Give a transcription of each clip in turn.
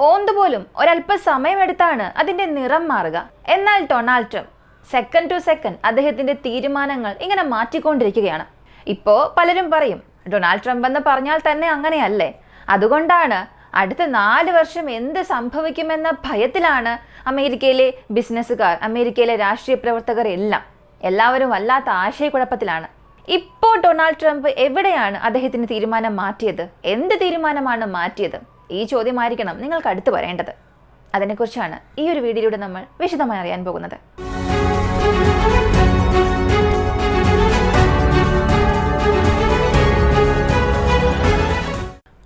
ഓന്തുപോലും ഒരല്പ സമയമെടുത്താണ് അതിന്റെ നിറം മാറുക. എന്നാൽ Donald Trump second to second അദ്ദേഹത്തിന്റെ തീരുമാനങ്ങൾ ഇങ്ങനെ മാറ്റിക്കൊണ്ടിരിക്കുകയാണ്. ഇപ്പോ പലരും പറയും ഡൊണാൾഡ് ട്രംപ് എന്ന് പറഞ്ഞാൽ തന്നെ അങ്ങനെയല്ലേ, അതുകൊണ്ടാണ് അടുത്ത 4 വർഷം എന്ത് സംഭവിക്കുമെന്ന ഭയത്തിലാണ് അമേരിക്കയിലെ ബിസിനസ്സുകാർ, അമേരിക്കയിലെ രാഷ്ട്രീയ പ്രവർത്തകർ എല്ലാവരും വല്ലാത്ത ആശയക്കുഴപ്പത്തിലാണ്. ഇപ്പോൾ ഡൊണാൾഡ് ട്രംപ് എവിടെയാണ് അദ്ദേഹത്തിന്റെ തീരുമാനം മാറ്റിയത്? എന്ത് തീരുമാനമാണ് മാറ്റിയത്? ഈ ചോദ്യമായിരിക്കണം നിങ്ങൾക്ക് അടുത്ത് വരേണ്ടത്. അതിനെക്കുറിച്ചാണ് ഈ ഒരു വീഡിയോയിലൂടെ നമ്മൾ വിശദമായി അറിയാൻ പോകുന്നത്.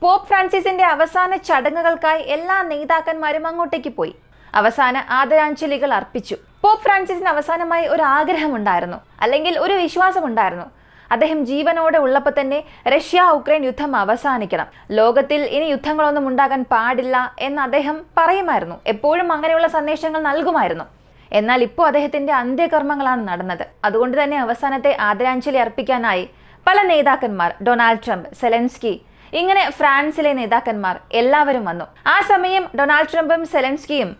പോപ്പ് ഫ്രാൻസിസിന്റെ അവസാന ചടങ്ങുകൾക്കായി എല്ലാ നേതാക്കന്മാരും അങ്ങോട്ടേക്ക് പോയി. അവസാന ആദരാഞ്ജലികൾ അർപ്പിച്ചു. പോപ്പ് ഫ്രാൻസിസിന് അവസാനമായി ഒരു ആഗ്രഹമുണ്ടായിരുന്നു, അല്ലെങ്കിൽ ഒരു വിശ്വാസമുണ്ടായിരുന്നു. അദ്ദേഹം ജീവനോടെ ഉള്ളപ്പോൾ തന്നെ റഷ്യ ഉക്രൈൻ യുദ്ധം അവസാനിക്കണം, ലോകത്തിൽ ഇനി യുദ്ധങ്ങളൊന്നും ഉണ്ടാകാൻ പാടില്ല എന്ന് അദ്ദേഹം പറയുമായിരുന്നു. എപ്പോഴും അങ്ങനെയുള്ള സന്ദേശങ്ങൾ നൽകുമായിരുന്നു. എന്നാൽ ഇപ്പോൾ അദ്ദേഹത്തിന്റെ അന്ത്യകർമ്മങ്ങളാണ് നടന്നത്. അതുകൊണ്ട് തന്നെ അവസാനത്തെ ആദരാഞ്ജലി അർപ്പിക്കാനായി പല നേതാക്കന്മാർ, ഡൊണാൾഡ് ട്രംപ്, സെലൻസ്കി, ഇങ്ങനെ ഫ്രാൻസിലെ നേതാക്കന്മാർ എല്ലാവരും വന്നു. ആ സമയം ഡൊണാൾഡ് ട്രംപും സെലൻസ്കിയും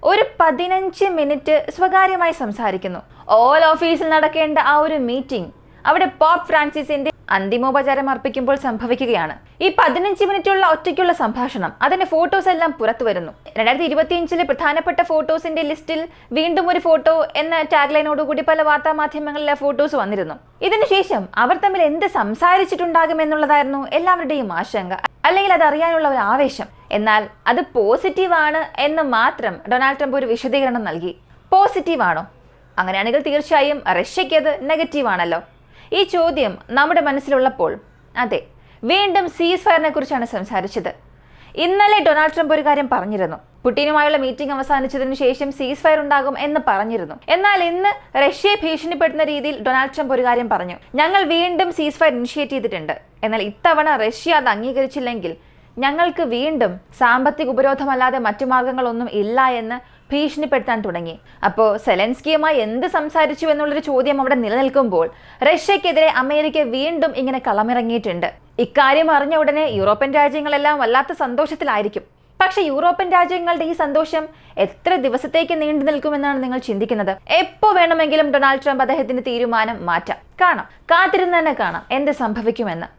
ഒരു 15 മിനിറ്റ് സ്വകാര്യമായി സംസാരിക്കുന്നു. ഓവൽ ഓഫീസിൽ നടക്കേണ്ട ആ ഒരു മീറ്റിംഗ് അവിടെ പോപ്പ് ഫ്രാൻസിസിന്റെ അന്തിമോപചാരം അർപ്പിക്കുമ്പോൾ സംഭവിക്കുകയാണ്. ഈ 15 മിനിറ്റുള്ള ഒറ്റയ്ക്കുള്ള സംഭാഷണം, അതിന്റെ ഫോട്ടോസ് എല്ലാം പുറത്തു വരുന്നു. 2025 പ്രധാനപ്പെട്ട ഫോട്ടോസിന്റെ ലിസ്റ്റിൽ വീണ്ടും ഒരു ഫോട്ടോ എന്ന ടാഗ്ലൈനോടുകൂടി പല വാർത്താ മാധ്യമങ്ങളിലെ ഫോട്ടോസ് വന്നിരുന്നു. ഇതിനുശേഷം അവർ തമ്മിൽ എന്ത് സംസാരിച്ചിട്ടുണ്ടാകും എന്നുള്ളതായിരുന്നു എല്ലാവരുടെയും ആശങ്ക, അല്ലെങ്കിൽ അത് അറിയാനുള്ള ഒരു ആവേശം. എന്നാൽ അത് പോസിറ്റീവാണ് എന്ന് മാത്രം ഡൊണാൾഡ് ട്രംപ് ഒരു വിശദീകരണം നൽകി. പോസിറ്റീവാണോ? അങ്ങനെയാണെങ്കിൽ തീർച്ചയായും റഷ്യയ്ക്ക് അത് നെഗറ്റീവ് ആണല്ലോ. ഈ ചോദ്യം നമ്മുടെ മനസ്സിലുള്ളപ്പോൾ അതെ, വീണ്ടും സീസ് ഫയറിനെ കുറിച്ചാണ് സംസാരിച്ചത്. ഇന്നലെ ഡൊണാൾഡ് ട്രംപ് ഒരു കാര്യം പറഞ്ഞിരുന്നു. പുടിനുമായുള്ള മീറ്റിംഗ് അവസാനിച്ചതിന് ശേഷം സീസ് ഫയർ ഉണ്ടാകും എന്ന് പറഞ്ഞിരുന്നു. എന്നാൽ ഇന്ന് റഷ്യയെ ഭീഷണിപ്പെടുത്തുന്ന രീതിയിൽ ഡൊണാൾഡ് ട്രംപ് ഒരു കാര്യം പറഞ്ഞു. ഞങ്ങൾ വീണ്ടും സീസ് ഫയർ ഇനിഷ്യേറ്റ് ചെയ്തിട്ടുണ്ട്. എന്നാൽ ഇത്തവണ റഷ്യ അത് അംഗീകരിച്ചില്ലെങ്കിൽ ഞങ്ങൾക്ക് വീണ്ടും സാമ്പത്തിക ഉപരോധമല്ലാതെ മറ്റു മാർഗങ്ങളൊന്നും ഇല്ല എന്ന് ഭീഷണിപ്പെടുത്താൻ തുടങ്ങി. അപ്പോൾ സെലൻസ്കിയുമായി എന്ത് സംസാരിച്ചു എന്നുള്ളൊരു ചോദ്യം അവിടെ നിലനിൽക്കുമ്പോൾ റഷ്യക്കെതിരെ അമേരിക്ക വീണ്ടും ഇങ്ങനെ കളമിറങ്ങിയിട്ടുണ്ട്. ഇക്കാര്യം അറിഞ്ഞ ഉടനെ യൂറോപ്യൻ രാജ്യങ്ങളെല്ലാം വല്ലാത്ത സന്തോഷത്തിലായിരിക്കും. പക്ഷെ യൂറോപ്യൻ രാജ്യങ്ങളുടെ ഈ സന്തോഷം എത്ര ദിവസത്തേക്ക് നീണ്ടു നിൽക്കുമെന്നാണ് നിങ്ങൾ ചിന്തിക്കുന്നത്? എപ്പോ വേണമെങ്കിലും ഡൊണാൾഡ് ട്രംപ് അദ്ദേഹത്തിന്റെ തീരുമാനം മാറ്റാം. കാത്തിരുന്ന് തന്നെ കാണാം എന്ത് സംഭവിക്കുമെന്ന്.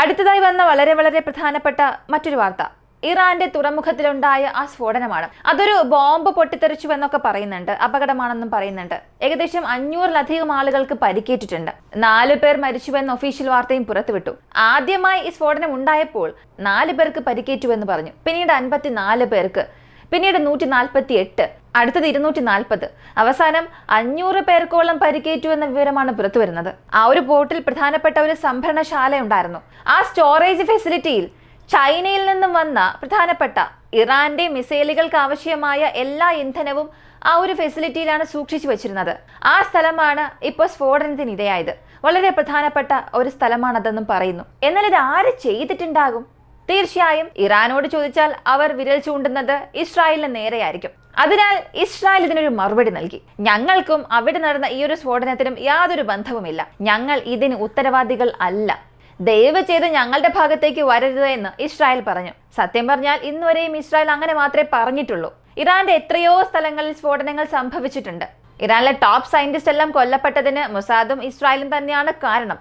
അടുത്തതായി വന്ന വളരെ വളരെ പ്രധാനപ്പെട്ട മറ്റൊരു വാർത്ത ഇറാന്റെ തുറമുഖത്തിലുണ്ടായ ആ സ്ഫോടനമാണ്. അതൊരു ബോംബ് പൊട്ടിത്തെറിച്ചു എന്നൊക്കെ പറയുന്നുണ്ട്, അപകടമാണെന്നും പറയുന്നുണ്ട്. ഏകദേശം 500-ലധികം ആളുകൾക്ക് പരിക്കേറ്റിട്ടുണ്ട്. 4 പേർ മരിച്ചുവെന്ന് ഒഫീഷ്യൽ വാർത്തയും പുറത്തുവിട്ടു. ആദ്യമായി ഈ സ്ഫോടനം ഉണ്ടായപ്പോൾ 4 പേർക്ക് പരിക്കേറ്റുവെന്ന് പറഞ്ഞു, പിന്നീട് 54 പേർക്ക്, പിന്നീട് 148, അടുത്തത് 240, അവസാനം 500 പേർക്കോളം പരിക്കേറ്റു എന്ന വിവരമാണ് പുറത്തുവരുന്നത്. ആ ഒരു പോർട്ടിൽ പ്രധാനപ്പെട്ട ഒരു സംഭരണശാല ഉണ്ടായിരുന്നു. ആ സ്റ്റോറേജ് ഫെസിലിറ്റിയിൽ ചൈനയിൽ നിന്നും വന്ന പ്രധാനപ്പെട്ട ഇറാന്റെ മിസൈലുകൾക്ക് ആവശ്യമായ എല്ലാ ഇന്ധനവും ആ ഒരു ഫെസിലിറ്റിയിലാണ് സൂക്ഷിച്ചു വെച്ചിരുന്നത്. ആ സ്ഥലമാണ് ഇപ്പോൾ സ്ഫോടനത്തിന് ഇരയായത്. വളരെ പ്രധാനപ്പെട്ട ഒരു സ്ഥലമാണതെന്നും പറയുന്നു. എന്നാൽ ഇത് ആര് ചെയ്തിട്ടുണ്ടാകും? തീർച്ചയായും ഇറാനോട് ചോദിച്ചാൽ അവർ വിരൽ ചൂണ്ടുന്നത് ഇസ്രായേലിന് നേരെയായിരിക്കും. അതിനാൽ ഇസ്രായേൽ ഇതിനൊരു മറുപടി നൽകി. ഞങ്ങൾക്കും അവിടെ നടന്ന ഈ ഒരു സ്ഫോടനത്തിനും യാതൊരു ബന്ധവുമില്ല, ഞങ്ങൾ ഇതിന് ഉത്തരവാദികൾ അല്ല, ദയവ് ചെയ്ത് ഞങ്ങളുടെ ഭാഗത്തേക്ക് വരരുത് എന്ന് ഇസ്രായേൽ പറഞ്ഞു. സത്യം പറഞ്ഞാൽ ഇന്നുവരെയും ഇസ്രായേൽ അങ്ങനെ മാത്രമേ പറഞ്ഞിട്ടുള്ളൂ. ഇറാന്റെ എത്രയോ സ്ഥലങ്ങളിൽ സ്ഫോടനങ്ങൾ സംഭവിച്ചിട്ടുണ്ട്. ഇറാനിലെ ടോപ്പ് സയന്റിസ്റ്റ് എല്ലാം കൊല്ലപ്പെട്ടതിന് മൊസാദും ഇസ്രായേലും തന്നെയാണ് കാരണം.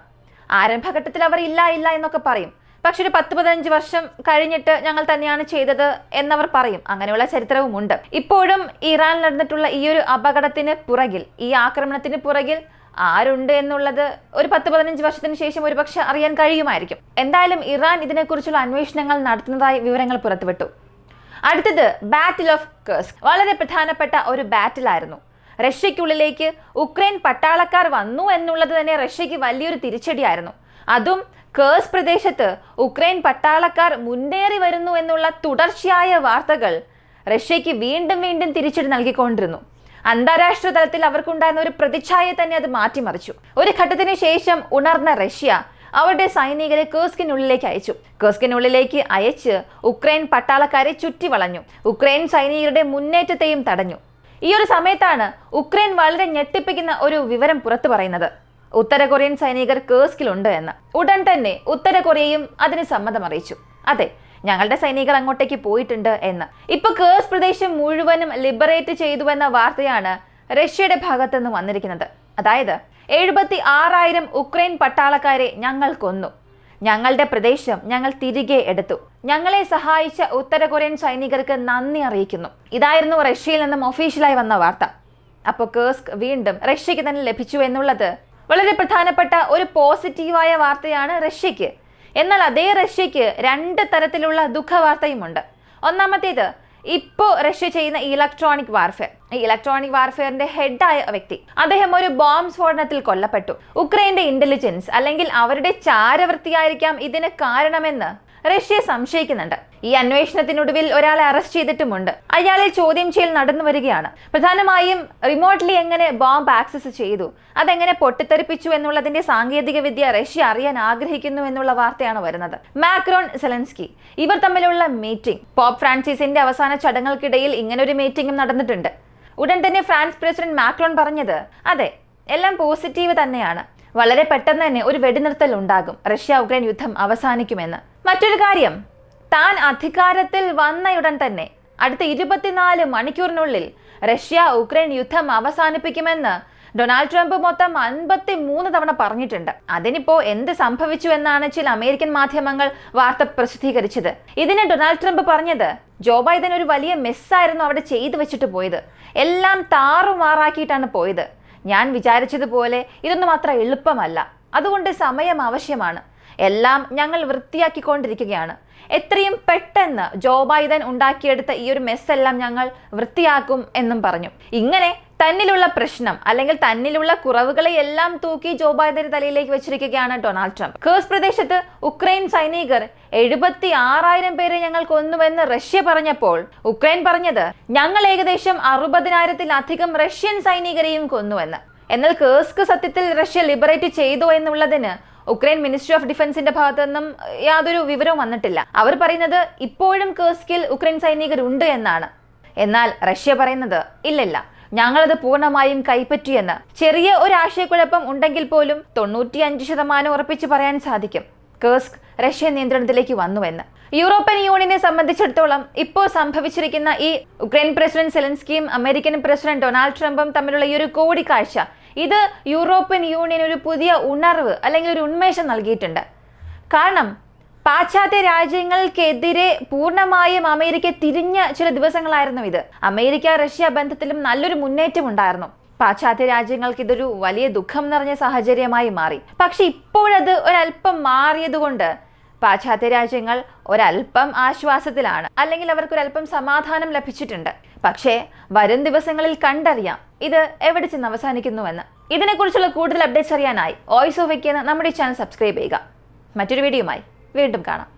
ആരംഭഘട്ടത്തിൽ അവർ ഇല്ല എന്നൊക്കെ പറയും. പക്ഷെ ഒരു 10-15 വർഷം കഴിഞ്ഞിട്ട് ഞങ്ങൾ തന്നെയാണ് ചെയ്തത് എന്നവർ പറയും. അങ്ങനെയുള്ള ചരിത്രവുമുണ്ട്. ഇപ്പോഴും ഇറാനിൽ നടന്നിട്ടുള്ള ഈ ഒരു അപകടത്തിന് പുറകിൽ, ഈ ആക്രമണത്തിന് പുറകിൽ ആരുണ്ട് എന്നുള്ളത് ഒരു 10-15 വർഷത്തിന് ശേഷം ഒരുപക്ഷെ അറിയാൻ കഴിയുമായിരിക്കും. എന്തായാലും ഇറാൻ ഇതിനെക്കുറിച്ചുള്ള അന്വേഷണങ്ങൾ നടത്തുന്നതായി വിവരങ്ങൾ പുറത്തുവിട്ടു. അടുത്തത് ബാറ്റിൽ ഓഫ് കേഴ്സ്ക്. വളരെ പ്രധാനപ്പെട്ട ഒരു ബാറ്റിലായിരുന്നു. റഷ്യയ്ക്കുള്ളിലേക്ക് ഉക്രൈൻ പട്ടാളക്കാർ വന്നു എന്നുള്ളത് തന്നെ റഷ്യയ്ക്ക് വലിയൊരു തിരിച്ചടിയായിരുന്നു. അതും കേഴ്സ്ക് പ്രദേശത്ത് ഉക്രൈൻ പട്ടാളക്കാർ മുന്നേറി വരുന്നു എന്നുള്ള തുടർച്ചയായ വാർത്തകൾ റഷ്യയ്ക്ക് വീണ്ടും തിരിച്ചടി നൽകിക്കൊണ്ടിരുന്നു. അന്താരാഷ്ട്ര തലത്തിൽ അവർക്കുണ്ടായിരുന്ന ഒരു പ്രതിച്ഛായ തന്നെ അത് മാറ്റിമറിച്ചു. ഒരു ഘട്ടത്തിന് ശേഷം ഉണർന്ന റഷ്യ അവരുടെ സൈനികരെ കേഴ്സ്കിനുള്ളിലേക്ക് അയച്ചു. കേഴ്സ്കിനുള്ളിലേക്ക് അയച്ച് ഉക്രൈൻ പട്ടാളക്കാരെ ചുറ്റി വളഞ്ഞു. ഉക്രൈൻ സൈനികരുടെ മുന്നേറ്റത്തെയും തടഞ്ഞു. ഈ ഒരു സമയത്താണ് ഉക്രൈൻ വളരെ ഞെട്ടിപ്പിക്കുന്ന ഒരു വിവരം പുറത്തു പറയുന്നത്. ഉത്തര കൊറിയൻ സൈനികർ കേഴ്സ്കിലുണ്ട് എന്ന്. ഉടൻ തന്നെ ഉത്തര കൊറിയയും അതിന് സമ്മതം അറിയിച്ചു. അതെ, ഞങ്ങളുടെ സൈനികർ അങ്ങോട്ടേക്ക് പോയിട്ടുണ്ട് എന്ന്. ഇപ്പൊ കേഴ്സ് പ്രദേശം മുഴുവനും ലിബറേറ്റ് ചെയ്തുവെന്ന വാർത്തയാണ് റഷ്യയുടെ ഭാഗത്തു നിന്ന് വന്നിരിക്കുന്നത്. അതായത് 76,000 ഉക്രൈൻ പട്ടാളക്കാരെ ഞങ്ങൾ കൊന്നു, ഞങ്ങളുടെ പ്രദേശം ഞങ്ങൾ തിരികെ എടുത്തു, ഞങ്ങളെ സഹായിച്ച ഉത്തര കൊറിയൻ സൈനികർക്ക് നന്ദി അറിയിക്കുന്നു. ഇതായിരുന്നു റഷ്യയിൽ നിന്നും ഒഫീഷ്യലായി വന്ന വാർത്ത. അപ്പോൾ കേഴ്സ്ക് വീണ്ടും റഷ്യക്ക് തന്നെ ലഭിച്ചു എന്നുള്ളത് വളരെ പ്രധാനപ്പെട്ട ഒരു പോസിറ്റീവായ വാർത്തയാണ് റഷ്യക്ക്. എന്നാൽ അതേ റഷ്യക്ക് 2 തരത്തിലുള്ള ദുഃഖവാർത്തയുമുണ്ട്. ഒന്നാമത്തേത്, ഇപ്പോൾ റഷ്യ ചെയ്യുന്ന ഇലക്ട്രോണിക് വാർഫെയർ. ഈ ഇലക്ട്രോണിക് വാർഫെയറിന്റെ ഹെഡായ വ്യക്തി, അദ്ദേഹം ഒരു ബോംബ് സ്ഫോടനത്തിൽ കൊല്ലപ്പെട്ടു. ഉക്രൈന്റെ ഇന്റലിജൻസ് അല്ലെങ്കിൽ അവരുടെ ചാരവൃത്തിയായിരിക്കാം ഇതിന് കാരണമെന്ന് റഷ്യ സംശയിക്കുന്നുണ്ട്. ഈ അന്വേഷണത്തിനൊടുവിൽ ഒരാളെ അറസ്റ്റ് ചെയ്തിട്ടുമുണ്ട്. അയാളെ ചോദ്യം ചെയ്യൽ നടന്നു വരികയാണ്. പ്രധാനമായും റിമോട്ട്ലി എങ്ങനെ ബോംബ് ആക്സസ് ചെയ്തു, അതെങ്ങനെ പൊട്ടിത്തെറിപ്പിച്ചു എന്നുള്ളതിന്റെ സാങ്കേതിക വിദ്യ റഷ്യ അറിയാൻ ആഗ്രഹിക്കുന്നു എന്നുള്ള വാർത്തയാണ് വരുന്നത്. മാക്രോൺ, സെലൻസ്കി ഇവർ തമ്മിലുള്ള മീറ്റിംഗ്, പോപ്പ് ഫ്രാൻസിസിന്റെ അവസാന ചടങ്ങുകൾക്കിടയിൽ ഇങ്ങനൊരു മീറ്റിംഗും നടന്നിട്ടുണ്ട്. ഉടൻ തന്നെ ഫ്രാൻസ് പ്രസിഡന്റ് മാക്രോൺ പറഞ്ഞത്, അതെ, എല്ലാം പോസിറ്റീവ് തന്നെയാണ്, വളരെ പെട്ടെന്ന് തന്നെ ഒരു വെടിനിർത്തൽ ഉണ്ടാകും, റഷ്യ ഉക്രൈൻ യുദ്ധം അവസാനിക്കുമെന്ന്. മറ്റൊരു കാര്യം, താൻ അധികാരത്തിൽ വന്നയുടൻ തന്നെ അടുത്ത 24 മണിക്കൂറിനുള്ളിൽ റഷ്യ ഉക്രൈൻ യുദ്ധം അവസാനിപ്പിക്കുമെന്ന് ഡൊണാൾഡ് ട്രംപ് മൊത്തം 53 തവണ പറഞ്ഞിട്ടുണ്ട്. അതിനിപ്പോ എന്ത് സംഭവിച്ചു എന്നാണ് ചില അമേരിക്കൻ മാധ്യമങ്ങൾ വാർത്ത പ്രസിദ്ധീകരിച്ചത്. ഇതിന് ഡൊണാൾഡ് ട്രംപ് പറഞ്ഞത്, ജോ ബൈഡൻ ഒരു വലിയ മെസ്സായിരുന്നു അവിടെ ചെയ്തു വെച്ചിട്ട് പോയത്, എല്ലാം താറുമാറാക്കിയിട്ടാണ് പോയത്, ഞാൻ വിചാരിച്ചതുപോലെ ഇതൊന്നും അത്ര എളുപ്പമല്ല, അതുകൊണ്ട് സമയം ആവശ്യമാണ്, എല്ലാം ഞങ്ങൾ വൃത്തിയാക്കിക്കൊണ്ടിരിക്കുകയാണ്, എത്രയും പെട്ടെന്ന് ജോ ബൈഡൻ ഉണ്ടാക്കിയെടുത്ത ഈ ഒരു മെസ്സെല്ലാം ഞങ്ങൾ വൃത്തിയാക്കും എന്നും പറഞ്ഞു. ഇങ്ങനെ തന്നിലുള്ള പ്രശ്നം അല്ലെങ്കിൽ തന്നിലുള്ള കുറവുകളെ എല്ലാം തൂക്കി ജോ ബൈഡന്റെ തലയിലേക്ക് വെച്ചിരിക്കുകയാണ് ഡൊണാൾഡ് ട്രംപ്. കേഴ്സ് പ്രദേശത്ത് ഉക്രൈൻ സൈനികർ 76,000 പേരെ ഞങ്ങൾ കൊന്നുവെന്ന് റഷ്യ പറഞ്ഞപ്പോൾ ഉക്രൈൻ പറഞ്ഞത്, ഞങ്ങൾ ഏകദേശം 60,000-ലധികം റഷ്യൻ സൈനികരെയും കൊന്നുവെന്ന്. എന്നാൽ കേഴ്സ്ക് സത്യത്തിൽ റഷ്യ ലിബറേറ്റ് ചെയ്തോ എന്നുള്ളതിന് ഉക്രൈൻ മിനിസ്ട്രി ഓഫ് ഡിഫൻസിന്റെ ഭാഗത്തു നിന്നും യാതൊരു വിവരവും വന്നിട്ടില്ല. അവർ പറയുന്നത് ഇപ്പോഴും കേഴ്സ്കിൽ ഉക്രൈൻ സൈനികരുണ്ട് എന്നാണ്. എന്നാൽ റഷ്യ പറയുന്നത് ഇല്ലില്ല, ഞങ്ങളത് പൂർണ്ണമായും കൈപ്പറ്റിയെന്ന്. ചെറിയ ഒരു ആശയക്കുഴപ്പം ഉണ്ടെങ്കിൽ പോലും 95% ഉറപ്പിച്ച് പറയാൻ സാധിക്കും കേഴ്സ്ക് റഷ്യൻ നിയന്ത്രണത്തിലേക്ക് വന്നുവെന്ന്. യൂറോപ്യൻ യൂണിയനെ സംബന്ധിച്ചിടത്തോളം ഇപ്പോൾ സംഭവിച്ചിരിക്കുന്ന ഈ ഉക്രൈൻ പ്രസിഡന്റ് സെലൻസ്കിയും അമേരിക്കൻ പ്രസിഡന്റ് ഡൊണാൾഡ് ട്രംപും തമ്മിലുള്ള ഈ ഒരു കൂടിക്കാഴ്ച, ഇത് യൂറോപ്യൻ യൂണിയൻ ഒരു പുതിയ ഉണർവ് അല്ലെങ്കിൽ ഒരു ഉന്മേഷം നൽകിയിട്ടുണ്ട്. കാരണം പാശ്ചാത്യ രാജ്യങ്ങൾക്കെതിരെ പൂർണ്ണമായും അമേരിക്ക തിരിഞ്ഞ ചില ദിവസങ്ങളായിരുന്നു ഇത്. അമേരിക്ക റഷ്യ ബന്ധത്തിലും നല്ലൊരു മുന്നേറ്റം ഉണ്ടായിരുന്നു. പാശ്ചാത്യ രാജ്യങ്ങൾക്ക് ഇതൊരു വലിയ ദുഃഖം നിറഞ്ഞ സാഹചര്യമായി മാറി. പക്ഷെ ഇപ്പോഴത് ഒരല്പം മാറിയതുകൊണ്ട് പാശ്ചാത്യ രാജ്യങ്ങൾ ഒരല്പം ആശ്വാസത്തിലാണ്, അല്ലെങ്കിൽ അവർക്കൊരല്പം സമാധാനം ലഭിച്ചിട്ടുണ്ട്. പക്ഷേ വരും ദിവസങ്ങളിൽ കണ്ടറിയാം ഇത് എവിടെ ചെന്ന് അവസാനിക്കുന്നുവെന്ന്. ഇതിനെക്കുറിച്ചുള്ള കൂടുതൽ അപ്ഡേറ്റ്സ് അറിയാനായി വോയിസ് ഓഫ് വെക്കുന്ന നമ്മുടെ ചാനൽ സബ്സ്ക്രൈബ് ചെയ്യുക. മറ്റൊരു വീഡിയോയുമായി വീണ്ടും കാണാം.